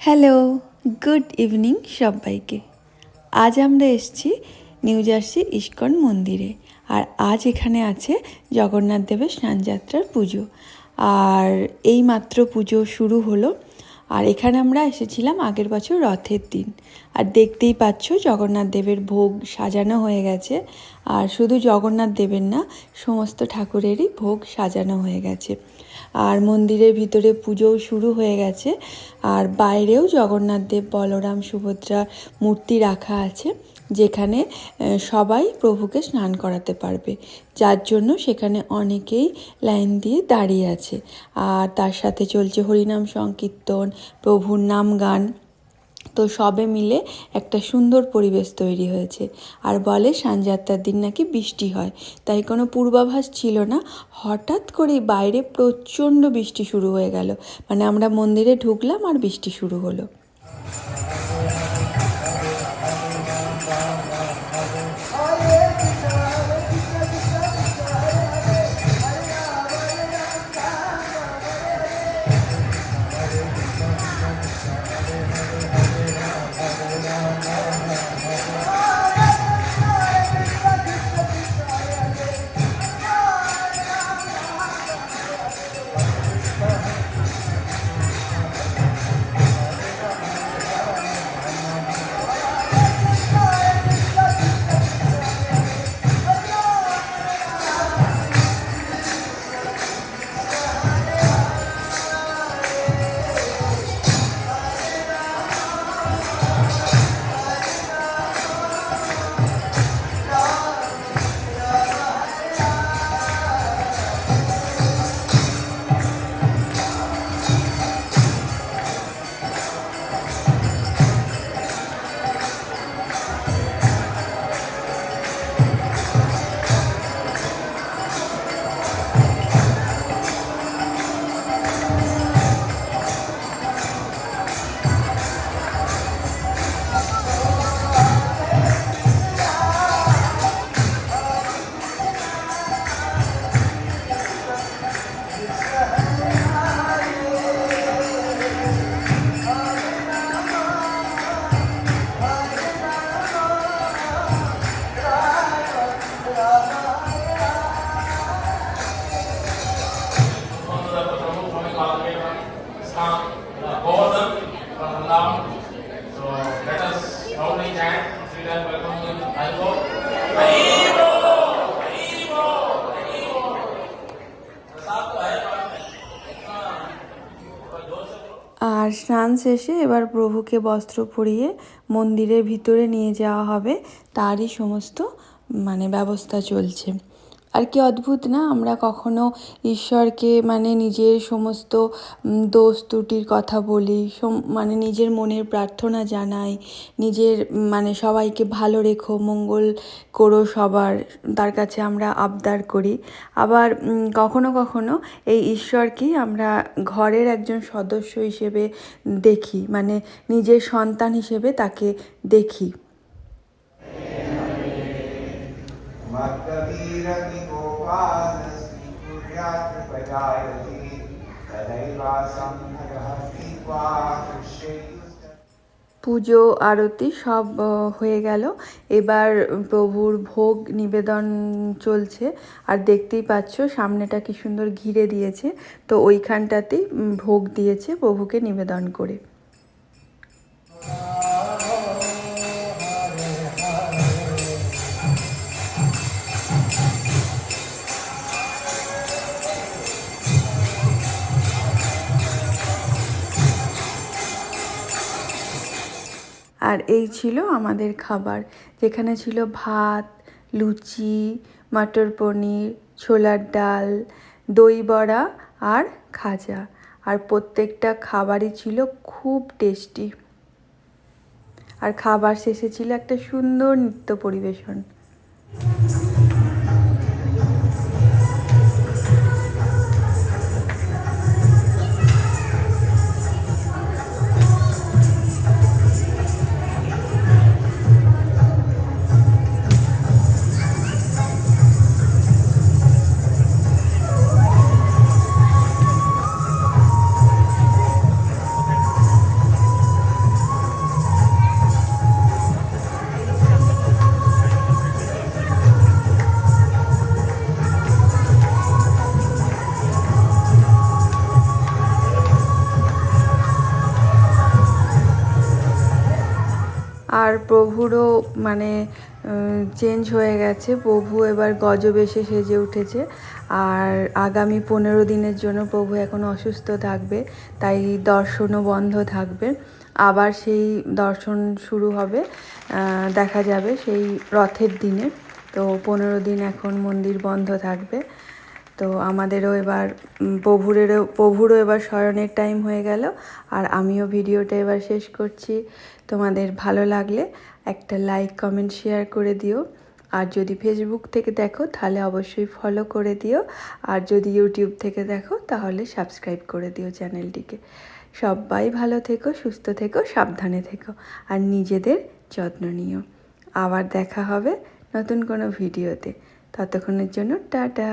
Hello, good evening সবাইকে। আজ আমরা এসেছি নিউ জার্সি ইস্কন মন্দিরে। আর আজ এখানে আছে জগন্নাথ দেবের স্নানযাত্রার পুজো। আর এই মাত্র পুজো শুরু হলো। আর এখানে আমরা এসেছিলাম আগের বছর রথের দিন। আর দেখতেই পাচ্ছ জগন্নাথ দেবের ভোগ সাজানো হয়ে গেছে। আর শুধু জগন্নাথ দেবের না, সমস্ত ঠাকুরেরই ভোগ সাজানো হয়ে গেছে। আর মন্দিরের ভিতরে পুজোও শুরু হয়ে গেছে। আর বাইরেও জগন্নাথ দেব, বলরাম, সুভদ্রার মূর্তি রাখা আছে, যেখানে সবাই প্রভুকে স্নান করাতে পারবে, যার জন্য সেখানে অনেকেই লাইন দিয়ে দাঁড়িয়ে আছে। আর তার সাথে চলছে হরিনাম সংকীর্তন, প্রভুর নাম গান। তো সবে মিলে একটা সুন্দর পরিবেশ তৈরি হয়েছে। আর বলে স্নানযাত্রার দিন নাকি বৃষ্টি হয়, তাই কোনো পূর্বাভাস ছিল না। হঠাৎ করেই বাইরে প্রচণ্ড বৃষ্টি শুরু হয়ে গেল। মানে আমরা মন্দিরে ঢুকলাম আর বৃষ্টি শুরু হলো। আর স্নান শেষে এবার প্রভুকে বস্ত্র পরিয়ে মন্দিরের ভিতরে নিয়ে যাওয়া হবে, তারই সমস্ত ব্যবস্থা চলছে। আর কি অদ্ভুত না, আমরা কখনো ঈশ্বরকে নিজের সমস্ত দোষ ত্রুটির কথা বলি, নিজের মনের প্রার্থনা জানাই, নিজের সবাইকে ভালো রেখো, মঙ্গল করো সবার, তার কাছে আমরা আবদার করি। আবার কখনো কখনো এই ঈশ্বরকেই আমরা ঘরের একজন সদস্য হিসেবে দেখি, নিজের সন্তান হিসেবে তাকে দেখি। পুজো আরতি সব হয়ে গেল। এবার প্রভুর ভোগ নিবেদন চলছে। আর দেখতেই পাচ্ছ সামনেটা কি সুন্দর ঘিরে দিয়েছে, তো ওইখানটাতেই ভোগ দিয়েছে প্রভুকে নিবেদন করে। আর এই ছিল আমাদের খাবার, যেখানে ছিল ভাত, লুচি, মটর পনির, ছোলার ডাল, দই বড়া আর খাজা। আর প্রত্যেকটা খাবারই ছিল খুব টেস্টি। আর খাবার শেষে ছিল একটা সুন্দর নৃত্য পরিবেশন। আর প্রভুরও মানে চেঞ্জ হয়ে গেছে। প্রভু এবার গজবেশে সেজে উঠেছে। আর আগামী 15 দিনের জন্য প্রভু এখন অসুস্থ থাকবে, তাই দর্শনও বন্ধ থাকবে। আবার সেই দর্শন শুরু হবে, দেখা যাবে সেই রথের দিনে। তো 15 দিন এখন মন্দির বন্ধ থাকবে। তো আমাদেরও এবার প্রভুরও এবার শয়নের টাইম হয়ে গেল। আর আমিও ভিডিওটা এবার শেষ করছি। তোমাদের ভালো লাগলে একটা লাইক, কমেন্ট, শেয়ার করে দিও। আর যদি ফেসবুক থেকে দেখো তাহলে অবশ্যই ফলো করে দিও। আর যদি ইউটিউব থেকে দেখো তাহলে সাবস্ক্রাইব করে দিও চ্যানেলটিকে। সবাই ভালো থেকো, সুস্থ থেকো, সাবধানে থেকো, আর নিজেদের যত্ন নিও। আবার দেখা হবে নতুন কোনো ভিডিওতে। ততক্ষণের জন্য টাটা।